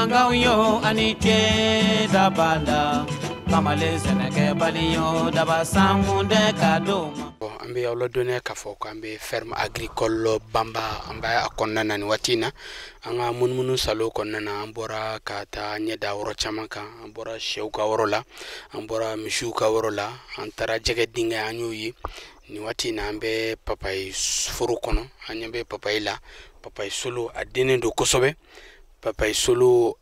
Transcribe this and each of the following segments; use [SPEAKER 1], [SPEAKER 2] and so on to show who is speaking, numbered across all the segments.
[SPEAKER 1] Bangauyo anike da banda kamale seneke baliyo da basangunde kadoma ambe awla donné ka foko ambe ferme agricole bamba amba akonna nani watina anga munmunu salo konna na ambora kata nyeda woro chamaka ambora sheuka worola ambora mishuka worola antara jege dinga anyuyi ni watina ambe papai furu kono anyambe papai la papai solo adene do kosobe papai solo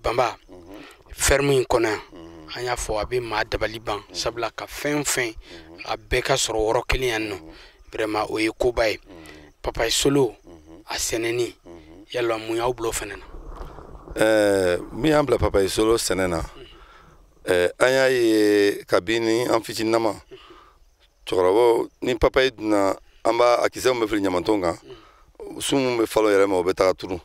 [SPEAKER 1] bamba ferme kona anya fo abi ma dabali ban sabla ka fin abeka soro woro kilian no vraiment o yekobay papai solo aseneni yalla mu yaw blo fenena
[SPEAKER 2] mi ambla papai solo senena anya ye kabini amfitinama chorabo ni papai na amba akise mo fili nyamantonga sumu me falo yere mo beta turu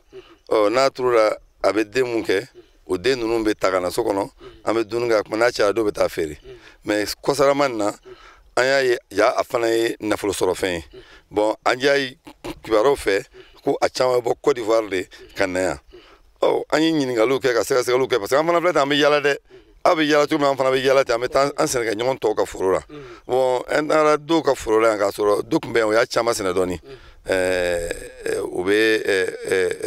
[SPEAKER 2] na turura abede munke o de nunu be tagana sokono ame dununga kuma cha do beta feri mais kosara manna anya ya afana na folo soro fen bon anja kibaro fe ko achama bo Côte d'Ivoire de kanaya anyi nyini ngalo ke ka sega lo ke parce que amana fleta ame yala de abi yala tu me amana be yala ta ame tan ansen ga nyon to ka furura bon endara do ka furura ga soro do kumbe ya chama sene doni ube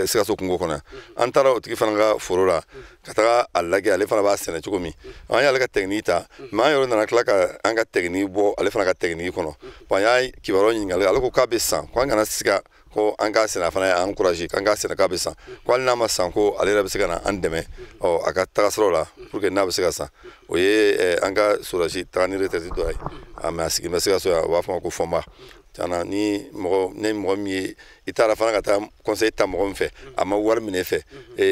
[SPEAKER 2] sega so kungo kona antara otiki fananga furura kata allage ale fana ba sene chukumi anya ale ka teknita ma yoro na klaka anga tekni bo ale fana ka tekni kono pa ya kibaro nyingale ale ko kabesa kwa ngana siga ko anga sene fana encourager kanga sene kabesa kwa na masanko ale rabe siga na andeme o aka tagasrola pour que na be siga sa oye anga suraji tani retraite do ay ama sigi mesiga so wa fama ko foma tana ni mo ne mo mi itara fana kata conseil ta mo mfe ama war mine fe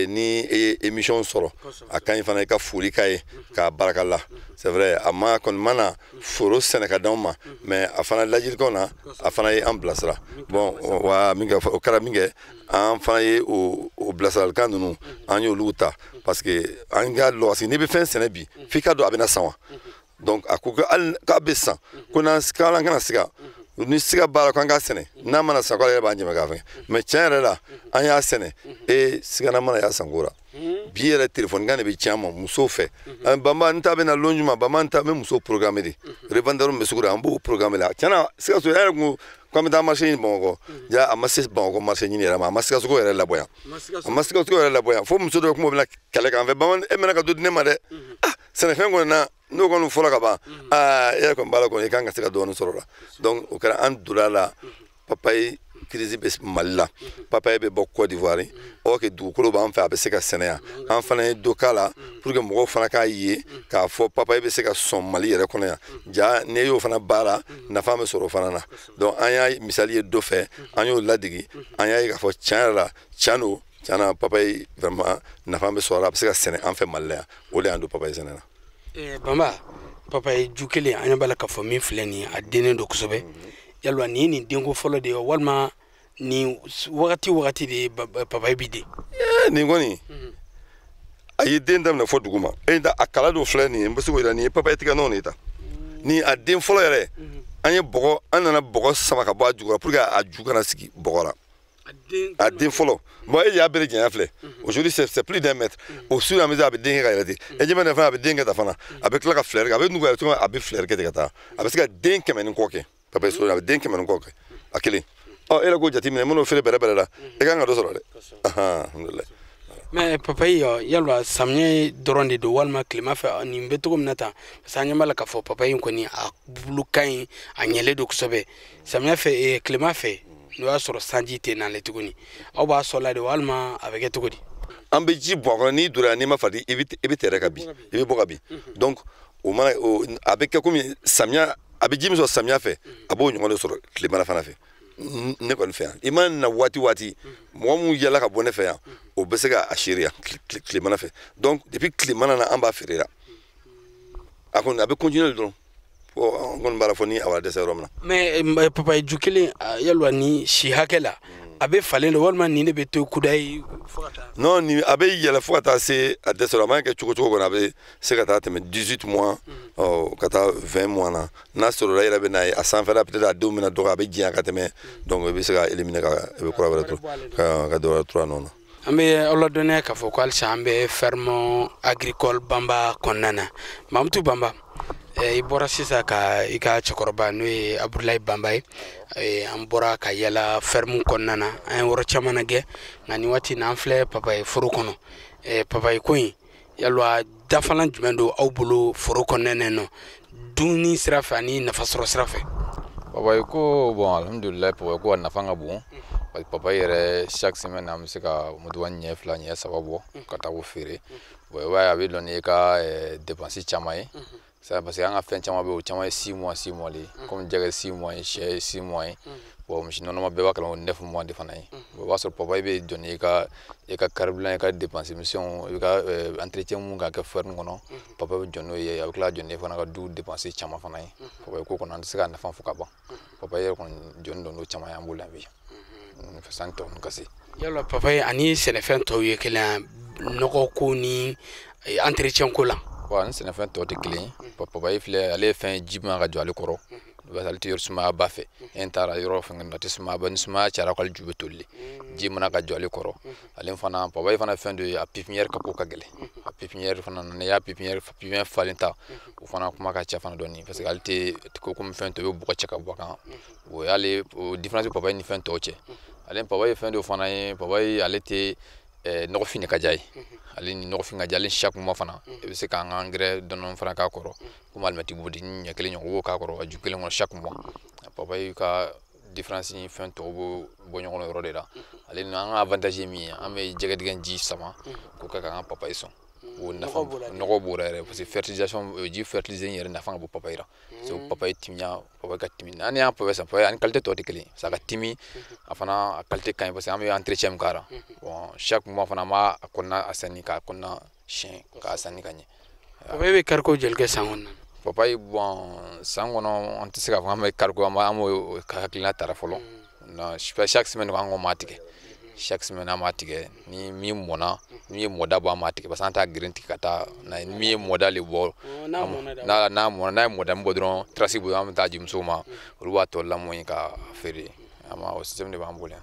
[SPEAKER 2] ni émission soro akan fana ka furi kai ka barakalla c'est vrai ama kon mana foro seneka dama mais afana lajil kona afana en place là bon wa minga o kara minga en fana o place là kan nu anyo luta parce que anga lo asi ni be fin senebi fika do abena sawa donc akuka al ka besa kuna skala ngana siga ni siga bara kwanga sene na mana sakwala ba njema gafe me chenre la anya sene siga na mana ya sangura biere telefone ngane be chama muso fe bamba ntabe na lonjuma bamba ntabe muso programme di revendeur me sugura ambo programme la tiana siga so ya ngu comme dans marché bongo ya amasse bongo marché ni era ma siga so ko era la boya ma siga so ko era la boya fo muso do ko mo bla kale kan ve bamba e mena ka do ne mare sene fengo na no kono fola ka ba ya ko bala ko e kan ga siga do no sorora donc o kara an dulala papai crise be malla papai be bo Côte d'Ivoire o ke du ko ba an fa be se ka senea an fana do kala pour que mo fana ka yi ka fo papai be se ka son mali yere kono ya ja ne yo fana bara na fama soro fana na donc an ya misali do fe an yo ladigi an ya ka fo chanra chano chana papai vraiment na fama soro be se ka sene an fe malla o le ando papai senena
[SPEAKER 1] bamba papai jukele anya bala ka fo min fleni adene do kusobe yalwa ni dengo folo de walma ni wakati de papai bide
[SPEAKER 2] ni ngoni ayi dendam na foduguma enda akala do fleni mbasu wira ni papai tika no nita ni aden folo yere anye bogo anana bogo sama ka ba jugura pour que a jugana sigi bogora aden folo moi il y a bel bien flé aujourd'hui c'est plus d'un mètre au sur la maison avec dingue gailati et je me ne fa avec dingue ta fana avec la fleur avec nous avec fleur que ta avec que dingue men ko ke papa so avec dingue men ko ke akili ela go jati men mo fere bere la e ga ngado soro de alhamdulillah
[SPEAKER 1] mais papa yo yalwa samnye doronde do walma climat fa ni mbeto ko minata sanya mala ka fo papa yin ko ni a bulukan anyele do kusobe samnya fe climat fe no asoro sanji te na letuguni o ba sola de walma avec etugudi
[SPEAKER 2] ambe ji bo ni dura ni ma fadi ibite rekabi ibi bogabi donc o mana avec comme samnya abiji mi so samnya fe abo nyolo soro climat fa na fe ne kon fe iman na wati mo mu yala ka bonne fe o besega ashiria climat na fe donc depuis climat na amba ferira akon abe continuer donc ngon bara foni awala de seromna
[SPEAKER 1] mais papa jukele yalwa ni shi hakela abe falendo walma ni ne beto kudai fokata
[SPEAKER 2] non ni abe yala fokata c'est à de seromna ke chuko ko na abe se kata te 18 mois kata 20 mois na soro la be na a san fera peut-être à 2 minutes do abe dia kata me donc be se ga éliminer ka be ko ka do 3 non
[SPEAKER 1] ambe olodone ka fo kwal chambe ferme agricole Bamba konnana mamtu Bamba ibora sisa ka ika chokoroba no Abdoulaye Bamba ambora ka yala ferme konnana an woro chamana ge ngani wati na anfle papa furu kono papa koyi yalwa dafalan jumendo awbulo furu konnene no duni srafani nafasro srafe
[SPEAKER 3] papa ko bon alhamdulillah papa ko nafanga bon papa yere chaque semaine am se ka muduwan nye fla nye sababu kata wo fere wa ya be donné ka dépenser chamaye ça parce que en fin chama be o chama 6 mois li comme jege 6 mois chez 6 mois bon je non ma be wa kala 9 mois de fanay wa so papa be donné ka e ka carburant ka dépenser mission ka entretien mu ga ka faire ngono papa be jonno ye avec la jonné fana ka du dépenser chama fanay papa ko konan se ka na fan fuka ba papa yere kon jonno no chama ya mbulan bi fasanto kasi
[SPEAKER 1] yalla papa ani senefen to ye kala noko ko ni entretien ko la
[SPEAKER 3] wa ni senefen to te clean papa ifle ale fin jima ga jwali koro ba salti yor suma ba fe entara yoro fa ngata suma ban suma chara kal jube tolli jima ga jwali koro ale fana papa fana fin de a pépinière ka ko kagele a pépinière fana ne ya pépinière falinta o fana kuma ka cha fana doni parce que alte ko comme fin to bu ko chaka bu kan o ale différence papa ni fin to che ale papa fin de fana papa ale te no fini ka jay ale ni no fini ka jale chaque mois fana e se ka engrais donon fana ka koro kuma almati bodi nyakele nyo ka koro ajukele ngo chaque mois papa ka différence ni fin to bo nyo no rode da ale no an avantage mi ame jege digan ji sama ko ka kan papa iso o na fam no go borere parce que fertilisation ji fertiliser yere na fam bo papa ira so papa timnya papa ka timina ani an papa sa papa an qualité to tekeli sa ka timi afana qualité kan parce que ame entretien kara bon chaque mois fana ma konna asani ka konna chien ka asani kanye
[SPEAKER 1] papa be karko jelke sangon
[SPEAKER 3] papa bon sangono on tise ka vraiment karko ma amo ka klina tarafolo na chaque semaine ko ngo matike chaque semaine amatique ni mi mona mi moda ba amatique parce que anta grenti kata na mi moda le bo na moda mbodron tracé bo am ta jim soma ruwa to la moy ka feri ama au système de bambole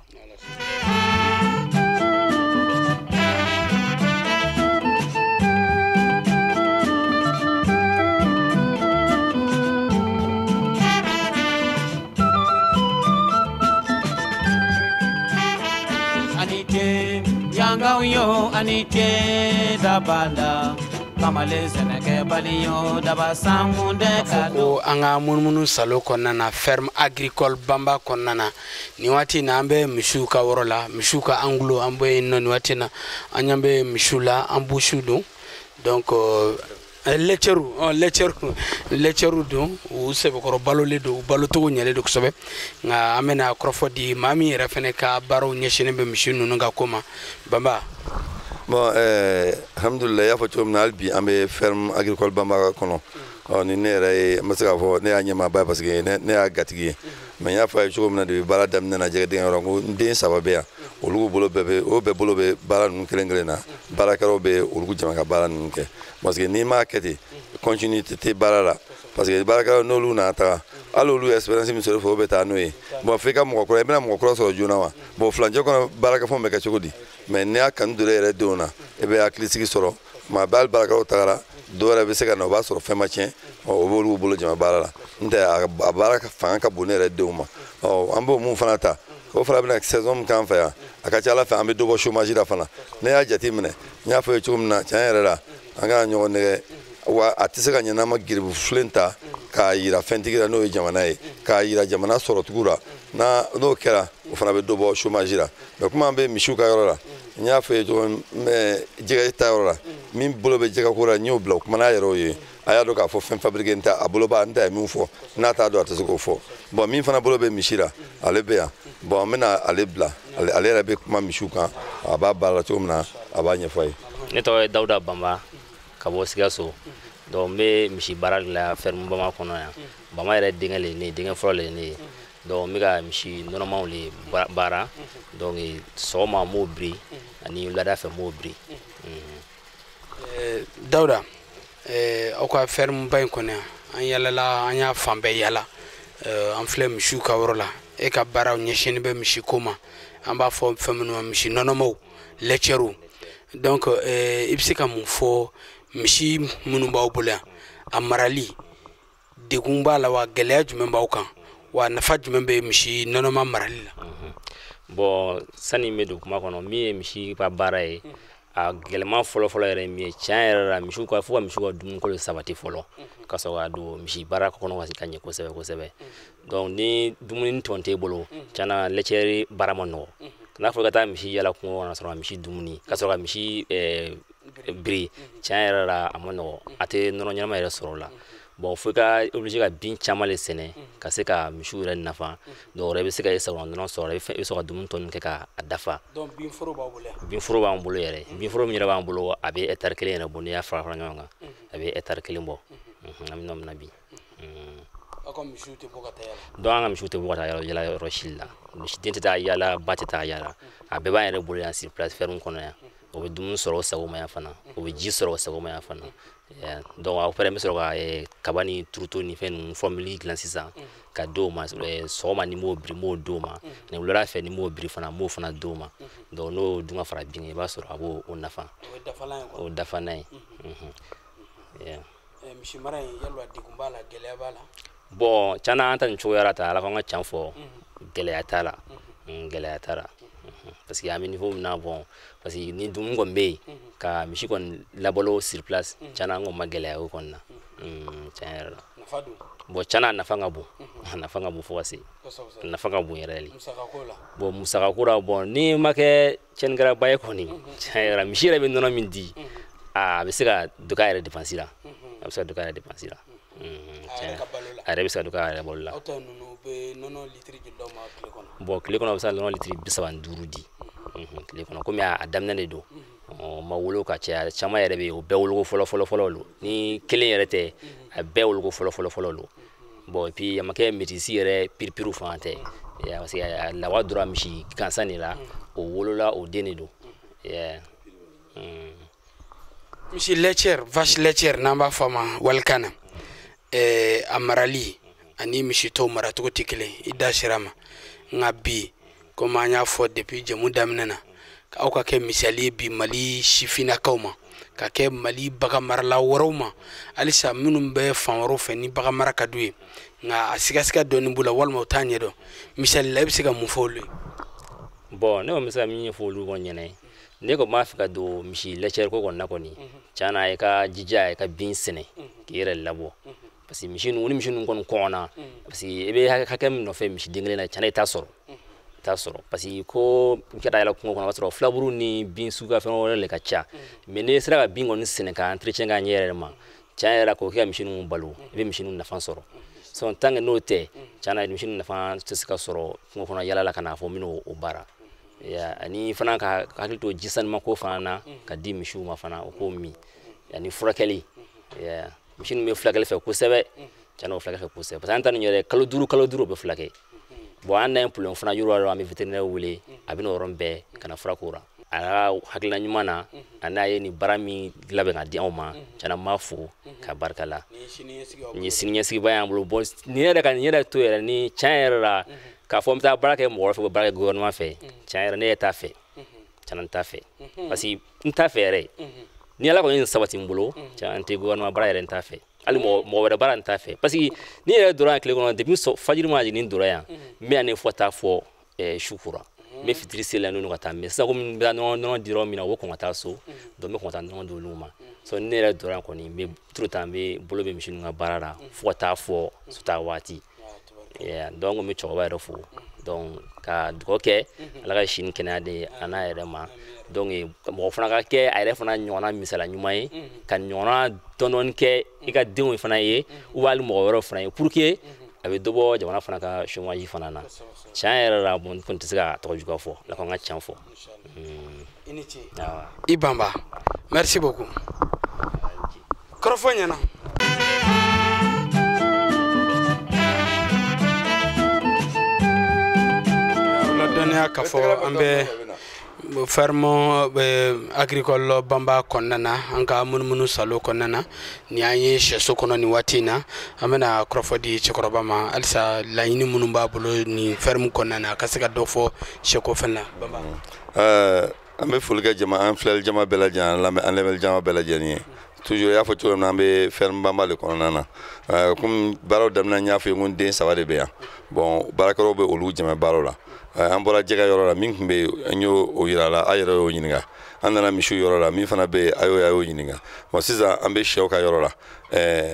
[SPEAKER 1] yo anite dabanda kamale seneke baliyo daba samunde kado anga munmunu salo konnana ferme agricole Bamba konnana ni wati na ambe mishuka worola mishuka anglo ambe no ni wati na anyambe mishula ambushudu donc lecceru do o sebe ko balo le do balo to nyale do sobe nga amena crofodi mami refene ka baro nyeshine be mishinu nga koma Bamba
[SPEAKER 2] bon alhamdulillah ya foto mnal bi ambe ferme agricole Bamba kono ni nere masaka fo ne anyama ba parce que ne agatigi mais ya fa jogo mna de bala dam na jege de rongo ndin sababe ya olugo bolo bebe o be bolo be bala nun kelengele na bala karo be olugo jama ka bala nun ke parce que ni market continuité te bala la parce que bala karo no lu na ta alo lu experience mi so fo be ta no e bon afrika mo ko e bena mo ko so juna wa bon flanje ko bala ka fo me ka chogodi mais ne akan dure re dona e be aklisiki soro ma bal bala karo tagara dora be se ka no ba soro fe matien o bolu bolo jama bala la nte a bala ka fan ka bonere de uma o ambo mu fanata ko fala bena saison kan fa ya akacha la fa ambe do bo chômage da fana ne ya jati mene nya fa chum na chanyere la anga nyo ne wa atise ka nyana ma girbu flenta ka yira fentigira no jamana e ka yira jamana soro tugura na no kera o fana be do bo chômage da be kuma ambe mishuka yoro la nya fa to me jega ta yoro la min bolo be jega ko ra nyo blok mana yoro ye aya do ka fo fen fabriquer nta abolo ba nta mi fo na ta do atese ko fo bon min fana bolo be mishira ale be ya bon mena ale bla ale rabe kuma mishuka aba bala to mna aba nyefai
[SPEAKER 4] ne to Dauda Bamba ka bo Sigaso do me mishi baral la ferme Bamba kono ya Bamba yere dingale ne dinga frole ne do mi ga mishi normalement le bara donc soma mo bri ani la da fe mo bri
[SPEAKER 1] Dauda oko ferme bay kono an yala la anya fambe yala an flem mishuka worola e ka bara nyeshini be mishikoma an b'a fɔ fɛn minnu ma misi nɔnɔmaw lɛcɛriw donc i bɛ se ka mun fɔ misi minnu b'aw bolo yan a marali degun b'a la wa gɛlɛya jumɛn b'aw kan wa nafa jumɛn bɛ misi nɔnɔma marali la.
[SPEAKER 4] Bon sani me do kuma kɔnɔ min ye misi ka baara ye a gɛlɛman fɔlɔfɔlɔ yɛrɛ min ye tiɲɛ yɛrɛ la misiw ka fo ka misiw ka dumunikolo sabati fɔlɔ ka sɔrɔ ka don misi baara kɔnɔ ka ɲɛ kosɛbɛ kosɛbɛ donc ni dumuni tɔn t'e bolo tiɲɛna lɛcɛri baara ma nɔgɔ n'a fɔra ka taa misi yala kungo kɔnɔ ka sɔrɔ ka misi dumuni ka sɔrɔ ka misi biri tiɲɛ yɛrɛ la a ma nɔgɔ a tɛ nɔnɔ ɲɛnama yɛrɛ sɔrɔ la bon fo ka obligé ka bin caman le sɛnɛ ka se ka misiw yɛrɛ nafa donc wɛrɛ bɛ se ka e sago nɔnɔ sɔrɔ i bɛ sɔrɔ ka dumuni tɔ ninnu kɛ k'a dafa
[SPEAKER 1] donc binforo b'aw bolo yan.
[SPEAKER 4] binforo b'an bolo yɛrɛ binforo min yɛrɛ b'an bolo a bɛ hectare 1 yɛrɛ bɔ n'i y'a fara fara ɲɔgɔn kan a bɛ hectare 1 bɔ an bɛ nɔ min na bi
[SPEAKER 1] aw ka misiw tɛ bɔ ka taa yala.
[SPEAKER 4] donc an ka misiw tɛ bɔ ka taa yala yɔrɔ si la misi den tɛ taa yala ba tɛ taa yala a bɛɛ b'an yɛrɛ bolo yan sur place ferme kɔnɔ yan o bɛ dumuni sɔrɔ o sago ma yan fana o bɛ ji sɔrɔ o sago ma yan fana donc aw fɛnɛ bɛ sɔrɔ ka kaba ni turuto ni fɛn ninnu formule dilan sisan ka d'o ma sɔgɔma ni m'o biri m'o d'o ma ni wulada fɛ ni m'o biri fana m'o fana d'o ma donc n'o dun ka fara bin i b'a sɔrɔ a b'o nafa o dafa n'a ye
[SPEAKER 1] misi mara in yalwa degun b'a la gɛlɛya b'a la.
[SPEAKER 4] bon tiɲɛna an ta nin cogoya ta ala k'an ka can fɔ gɛlɛya t'a la gɛlɛya t'a la parce que an bɛ niveau min na bon parce que ni dumuni kɔni bɛ yen ka misi kɔni labalo sur place tiɲɛna an kɔni ma gɛlɛya o kɔni na tiɲɛ yɛrɛ la
[SPEAKER 1] nafa dun.
[SPEAKER 4] bon tiɲɛna a nafa ka bon a nafa ka bon fo ka se a nafa ka bon yɛrɛ de
[SPEAKER 1] musakako la.
[SPEAKER 4] bon musakako la bon ni ma kɛ tiɲɛnikɛlaba ye kɔni tiɲɛ yɛrɛ la misi yɛrɛ bɛ nɔnɔ min di a bɛ se ka dɔ k'a yɛrɛ dépense la a bɛ se ka dɔ k'a yɛrɛ dépense la a yɛrɛ bɛ se ka dɔ k'a yɛrɛ balo la.
[SPEAKER 1] aw ta ninnu bɛ nɔnɔ litiri joli d'aw ma tile kɔnɔ.
[SPEAKER 4] bon tile kɔnɔ a bɛ se ka nɔnɔ litiri 35 di tile kɔnɔ komi a daminɛ de don ma wolo ka caya caman yɛrɛ bɛ yen o bɛɛ woloko fɔlɔ lo ni kelen yɛrɛ tɛ a bɛɛ woloko fɔlɔ lo bon et puis a ma kɛ métisi yɛrɛ piripiru fana tɛ parce que a lawa dora misi gansan de la o wolola o den de don
[SPEAKER 1] misi lɛcɛri vache lɛcɛri n'an b'a fɔ a ma walikana a marali ani misi tɔw maracogo tɛ kelen i da sera ma nka bi komi an y'a fɔ depuis jamu daminɛ na aw ka kɛ misali ye bi mali sifinnakaw ma ka kɛ mali bagan marala wɛrɛw ma halisa minnu bɛ fan wɛrɛw fɛ ni bagan mara ka d'u ye nka a sigasiga dɔɔni b'u la walima u t'a ɲɛdɔn misali la i bɛ se ka mun fɔ olu ye.
[SPEAKER 4] bon ne kɔni bɛ se ka min ɲɛfɔ olu kɔni ɲɛna ne kɔni b'a fɛ ka don misi lɛcɛri ko kɔni na kɔni tiɲɛna i ka jija i ka bin sɛnɛ k'i yɛrɛ labɔ parce que misi ninnu ni misi ninnu kɔni kɔngɔnna parce que i bɛ hakɛ min nɔfɛ misi den kelen na tiɲɛna i t'a sɔrɔ parce que ko i ka taa yɛlɛ kungo kɔnɔ o b'a sɔrɔ filaburu ni bin suguya fɛn wɛrɛ de ka ca mais n'i sera ka bin kɔni sɛnɛ ka entretien k'a ɲɛ yɛrɛ ma tiɲɛ yɛrɛ la k'o kɛ ka misi ninnu balo i bɛ misi ninnu nafa sɔrɔ so tant que n'o tɛ tiɲɛna misi ninnu nafa tɛ se ka sɔrɔ kungo kɔnɔ yala la ka n'a fɔ n bɛna o baara ani fana ka hakili to ji sanuma ko fana na ka di misiw ma fana o k'o min ani furakɛli misi ninnu bɛ furakɛli fɛ kosɛbɛ tiɲɛna o furakɛli fɛ kosɛbɛ parce que an ta nin yɛrɛ kalo duuru o bɛ furakɛ bon an n'a ye problème fana yɔrɔ an bɛ vétérinaire wele a bɛ n'o yɔrɔ bɛɛ ka na fura k'o la a ka hakilina ɲuman na a n'a ye nin baara min labɛn ka di anw ma tiɲɛna n b'a fo ka barika la nin ye siniɲɛsigiba y'an bolo bon nin yɛrɛ to yɛrɛ ni tiɲɛ yɛrɛ la k'a fɔ n bɛ taa baara kɛ mɔgɔ wɛrɛ fɛ ko baara kɛ gouvernement fɛ tiɲɛ yɛrɛ ne yɛrɛ t'a fɛ tiɲɛna n t'a fɛ parce que n t'a fɛ yɛrɛ ni ala kɔni ye nin sabati n bolo tiɲɛ n tɛ gouvernement baara yɛrɛ n t'a fɛ hali mɔgɔ wɛrɛ baara n t'a fɛ parce que ni yɛrɛ donna yan tile kɔnɔ depuis fajiri ma jigin donna yan n bɛ yan ne fɔ taa fɔ su kora n bɛ fitiri seli la n'olu ka taa mais sisan komi n bɛ taa nɔnɔ di yɔrɔ min na o bɛ kɔn ka taa so donc n bɛ kɔn ka taa nɔnɔ di olu ma so ne yɛrɛ donna yan kɔni n bɛ tout le temps n bɛ bolo bɛ misi ninnu ka baara la fo ka taa fɔ su ta waati donc n bɛ cɛkɔrɔba yɛrɛ fo donc ka dugawu kɛ ala ka si ni kɛnɛya di a n'a yɛrɛ ma donc mɔgɔ fana ka kɛ a yɛrɛ fana ɲɔgɔnna misala ɲuman ye ka ɲɔgɔnna dɔɔni kɛ i ka denw fana ye ou bien hali mɔgɔ wɛrɛw fana ye pour que a bɛ dɔ bɔ jamana fana ka chômage fana na tiɲɛ yɛrɛ la bon n kɔni tɛ se ka tɔgɔ juguya fɔ ala k'an ka tiɲɛ fɔ.
[SPEAKER 1] i ni ce i Banba merci beaucoup kɔrɔfɔ ɲɛna. ladɔnniya k'a fɔ an bɛ ferme agricole bamba kɔnɔna an ka munumunu salo kɔnɔna ni an ye sɛso kɔnɔ ni waati na an bɛna kɔrɔfɔ di cɛkɔrɔba ma halisa laɲini minnu b'a bolo ni ferme kɔnɔna ka se ka dɔ fɔ sɛko fɛn na bamba.
[SPEAKER 2] An bɛ foli kɛ jama an filɛli jama bɛɛ lajɛlen an lamɛnli jama bɛɛ lajɛlen ye toujours y'a fɔ cogo min na an bɛ ferme bamba de kɔnɔna na comme baaraw daminɛ n y'a fɔ ye ko n den 3 de bɛ yan bon baarakɛlaw bɛ olu jama baaraw la an bɔra jɛgɛ yɔrɔ la min tun bɛ yen an y'o yira la a yɛrɛ y'o ɲininka an nana misiw yɔrɔ la min fana bɛ yen a y'o ɲininka bon sisan an bɛ sɛw ka yɔrɔ la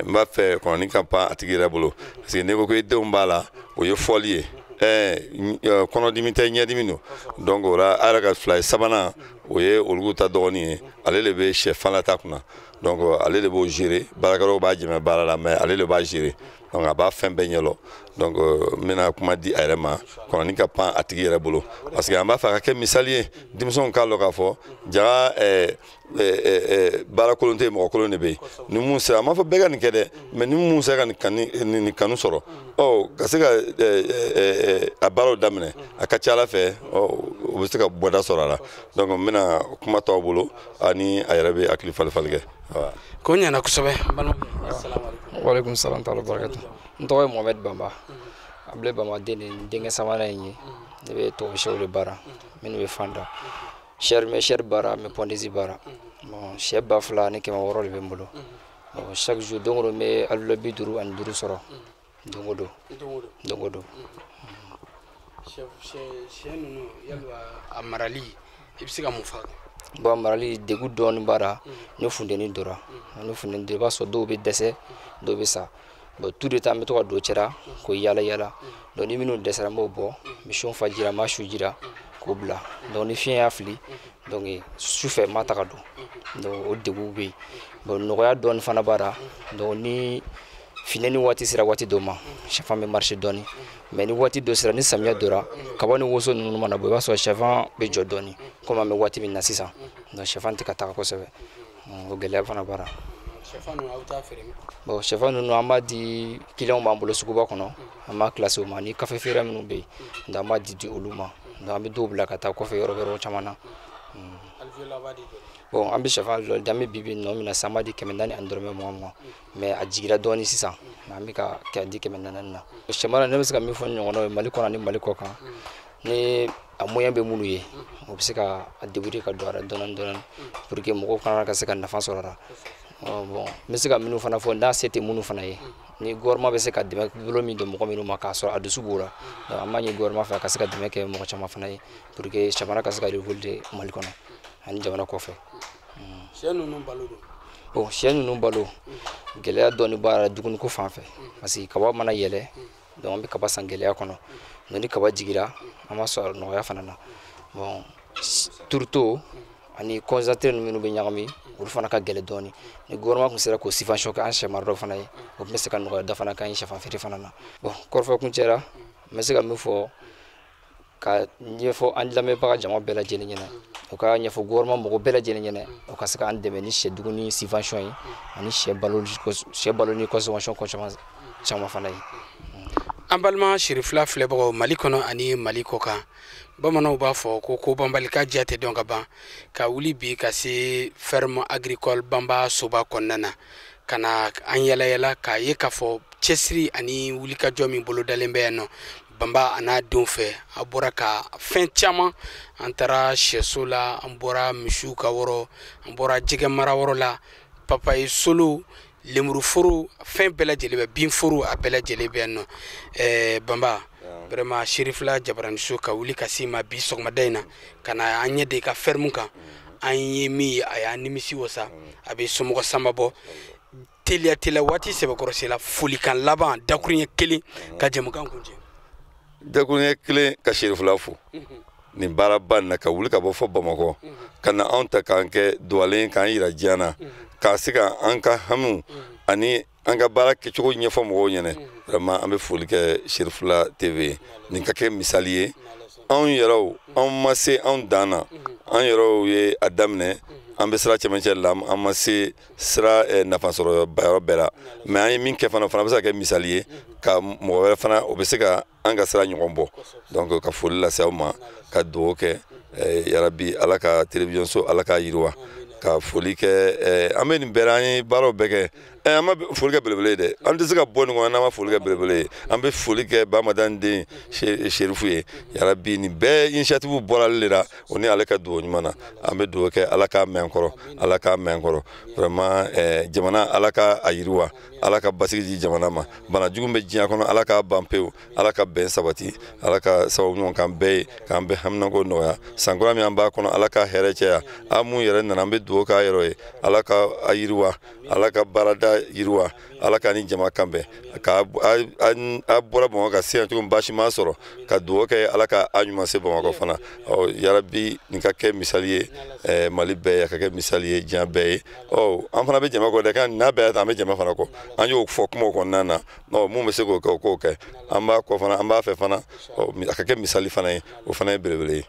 [SPEAKER 2] n b'a fɛ kɔnɔni ka pan a tigi yɛrɛ bolo parce que n'i ko i denw b'a la o ye fɔli ye kɔnɔdimi tɛ ɲɛdimi don donc o la a yɛrɛ ka fila ye sabanan o ye olu ta dɔgɔnin ye ale de bɛ sɛfan la ta kunna donc ale de b'o gérer baarakɛlaw b'a jɛmɛ baara la mais ale de b'a gérer donc a b'a fɛn bɛɛ ɲɛlɔ donc n bɛna kuma di a yɛrɛ ma kɔnɔni ka pan a tigi yɛrɛ bolo parce que an b'a fɛ a ka kɛ misali ye denmisɛnw k'a lɔ k'a fɔ jaga baara kolon tɛ mɔgɔ kolon de bɛ yen ni mun sera an m'a fɔ bɛɛ ka nin kɛ dɛ mais ni mun sera ka nin kanu sɔrɔ ka se ka a baaraw daminɛ a ka ca ala fɛ o bɛ se ka bɔda sɔrɔ a la donc n bɛna kuma t'aw bolo ani a yɛrɛ bɛ hakili falifali kɛ
[SPEAKER 1] ko ɲɛna kosɛbɛ.
[SPEAKER 5] Waalaikum salam ta'ala barakatuh. N tɔgɔ ye Mohamed Bamba a bile Bamba den de denkɛ sabanan in ye ne bɛ tubabu sɛw de baara minnu bɛ fan da sɛri baara n bɛ pɔndisi baara bon sɛ 2000 ni 600 de bɛ n bolo chaque jour don o don n bɛ alula 55 sɔrɔ don o don.
[SPEAKER 1] sɛ ninnu yalima a marali i bɛ se ka mun fɔ
[SPEAKER 5] bon marali degun dɔɔni b'a la ni funteni dora i b'a sɔrɔ dɔw bɛ dɛsɛ dɔw bɛ sa bon tout de temps an bɛ to ka don cɛra k'o yala donc ni minnu dɛsɛra n b'o bɔ misiw fajira n b'a su jira k'o bila donc ni fiɲɛ y'a fili donc sufɛ n b'a ta ka don donc o degun bɛ yen bon nɔgɔya dɔɔni fana b'a la donc ni finɛni waati sera waati dɔ ma sɛfan bɛ marché dɔɔni mais ni waati dɔ sera ni samiya dora kaba ni woso ninnu mana bɔ i b'a sɔrɔ sɛfan bɛ jɔ dɔɔni comme an bɛ waati min na sisan donc sɛfan tɛ ka taga kosɛbɛ o gɛlɛya fana b'a la. Bon sɛfan ninnu an b'a di clients b'an bolo suguba kɔnɔ an b'a classé o ma ni café feere minnu bɛ yen donc an b'a di olu ma donc an bɛ dɔw bila ka taa kɔfɛ yɔrɔ caman na. Bon an bɛ sɛfan lɔ dan bɛ bibi nɔ min na sisan an b'a di 400 ani dɔrɔmɛ 20 mais a jigira dɔɔni sisan an bɛ ka di 400 na sɛmara ne bɛ se ka min fɔ ɲɔgɔnna ye Mali kɔnɔ ani Mali kɔ kan ni a moyen bɛ minnu ye o bɛ se ka a débrouiller ka don a la dɔɔni pour que mɔgɔw fana ka se ka nafa sɔrɔ a la. Bon n bɛ se ka minnu fana fɔ n'a se tɛ minnu fana ye ni gouvernement bɛ se ka dɛmɛ bolo min don mɔgɔ minnu ma k'a sɔrɔ a dusu b'o la donc an b'a ɲini gouvernement fɛ a ka se ka dɛmɛ kɛ mɔgɔ caman fana ye pour que jamana ka se ka révolter Mali kɔnɔ ani jamana kɔfɛ.
[SPEAKER 1] sɛ ninnu balo don.
[SPEAKER 5] Bon sɛ ninnu balo gɛlɛya dɔɔni b'a la dumuniko fan fɛ parce que kaba mana yɛlɛ donc an bɛ kaba san gɛlɛya kɔnɔ donc ni kaba jigira an b'a sɔrɔ nɔgɔya fana na bon turuto ani concentré minnu bɛ ɲagami olu fana ka gɛlɛ dɔɔni ni gouvernement kun sera k'o subvention kɛ an sɛ maradɔ fana ye o tun bɛ se ka nɔgɔya da fana k'an ye sɛfan feere fana na. Bon kɔrɔfɔ kun cɛra n bɛ se ka min fɔ ka ɲɛfɔ an lamɛnbaga jama bɛɛ lajɛlen ɲɛna o ka ɲɛfɔ gouvernement mɔgɔ bɛɛ lajɛlen ɲɛna o ka se k'an dɛmɛ ni sɛ dumuni subvention ye ani sɛ balo ni consommation caman fana ye.
[SPEAKER 1] An balima sirifila filɛbagaw Mali kɔnɔ ani Mali kɔ kan bamananw b'a fɔ ko banbali ka diya tɛ dɔn ka ban ka wuli bi ka se ferme agricole Bamba soba kɔnɔna na ka na an yalayala k'a ye k'a fɔ cɛsiri ani wulikajɔ min bolo dalen bɛ yan nɔ Bamba a n'a denw fɛ a bɔra ka fɛn caman an taara sɛso la an bɔra misiw ka yɔrɔ an bɔra jɛgɛ mara yɔrɔ la papaye solo lemuru foro fɛn bɛɛ lajɛlen bɛ bin foro a bɛɛ lajɛlen bɛ yan nɔ Bamba vraiment Sherifila Jabaraniso ka wuli ka se ma bi sɔgɔmada in na ka na an ɲɛ de ka ferme kan an ye min ye a y'a nimisi wasa a bɛ somɔgɔ sama bɔ teliya waati sɛbɛkɔrɔsi la folikan laban dakuruɲɛ kelen ka jɛmukan kuncɛ.
[SPEAKER 2] dakuruɲɛ kelen ka Sherifila fo nin baaraba in na ka wuli ka bɔ fɔ Bamakɔ ka na anw ta k'an kɛ duwalen k'an yira diɲɛ na k'a se ka an ka hamiw ani an ka baara kɛcogo ɲɛfɔ mɔgɔw ɲɛna vraiment an bɛ foli kɛ Sherifila TV nin ka kɛ misali ye anw yɛrɛw anw ma se anw dan na an yɛrɛw ye a daminɛ an bɛ sira cɛmancɛ la an ma se sira nafasɔrɔ bayɔrɔ bɛɛ la mais an ye min kɛ fana o fana bɛ se ka kɛ misali ye ka mɔgɔ wɛrɛ fana o bɛ se ka an ka sira ɲɔgɔn bɔ donc ka foli lase aw ma ka dugawu kɛ yarabi ala ka télévision so ala ka yiriwa ka foli kɛ an bɛ nin bɛɛ an ye baaraw bɛɛ kɛ an ma foli kɛ belebele ye dɛ an tɛ se ka bɔ nin kɔnɔ n'an ma foli kɛ belebele ye an bɛ foli kɛ Bamadan den Serifu ye yarabi nin bɛɛ initiative bɔra ale de la o ni ale ka dugawu ɲuman na an bɛ dugawu kɛ ala k'a mɛn kɔrɔ ala k'a mɛn kɔrɔ vraiment jamana ala ka a yiriwa ala ka basigi di jamana ma bana jugu bɛ diɲɛ kɔnɔ ala k'a ban pewu ala ka bɛn sabati ala ka sababu ɲuman k'an bɛɛ ye k'an bɛɛ haminako nɔgɔya sankura min an b'a kɔnɔ ala ka hɛrɛ caya an mun yɛrɛ nana an bɛ dugawu k'a yɛrɛ ye ala ka a yiriwa ala ka baarada yiriwa ala ka ni jama kanbɛn ka a bɔra Bamakɔ ka se yan cogo min baasi ma sɔrɔ ka dugawu kɛ ala ka a ɲuman se Bamakɔ fana yarabi nin ka kɛ misali ye Mali bɛɛ ye ka kɛ misali ye diɲɛ bɛɛ ye an fana bɛ jama kɔ dɛ kan n'a bɛɛ ta an bɛ jama fana kɔ an y'o fɔ kumaw kɔnɔna na mun bɛ se k'o kɛ o k'o kɛ an b'a kɔ fana an b'a fɛ fana a ka kɛ misali fana ye o fana ye belebele ye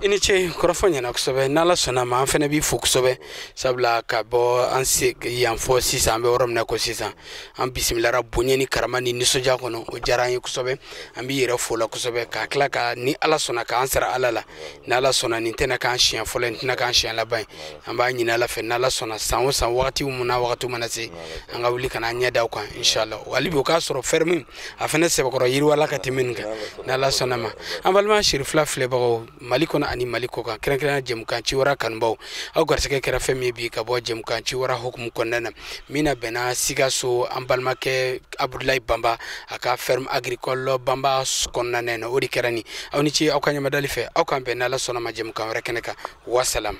[SPEAKER 1] I ni ce kɔrɔfɔ ɲɛna kosɛbɛ n'ala sɔnna ma an fana b'i fo kosɛbɛ sabula ka bɔ an se yan fɔ sisan an bɛ yɔrɔ min na ko sisan an bisimilara bonya ni karama ni nisɔndiya kɔnɔ o diyara an ye kosɛbɛ an b'i yɛrɛ fo la kosɛbɛ ka tila ka ni ala sɔnna k'an sara ala la ni ala sɔnna nin tɛna k'an siɲɛ fɔlɔ nin tɛna k'an siɲɛ laban ye an b'a ɲini ala fɛ n'ala sɔnna san o san wagati mun na wagati mana se an ka wuli ka n'an ɲɛ da o kan inshallah hali bi o k'a sɔrɔ ferme a fana sɛbɛkɔrɔ yiriwala ka tɛmɛ nin kan n'ala sɔnna ma an balima Serifula filɛbagaw Mali kɔnɔ ani Mali kɔ kan kɛrɛnkɛrɛnnenya jɛmukan Ciwara kanubaw aw garisɛgɛ kɛra fɛn min ye bi ka bɔ jɛmukan Ciwara hukumu kɔnɔna na min na bɛnna Sikaso an balimakɛ Abudulayi Banba a ka ferme agricole Banba kɔnɔna na o de kɛra ni aw ni ce aw ka ɲamadali fɛ aw kan bɛn n'ala sɔnna ma jɛmukan wɛrɛ kɛnɛ kan wasalam.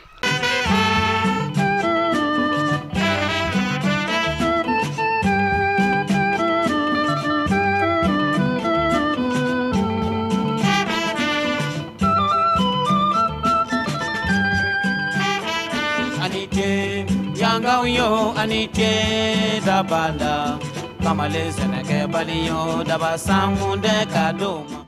[SPEAKER 1] Yo anite da banda kamale seneke baliyo da basangu de kadoma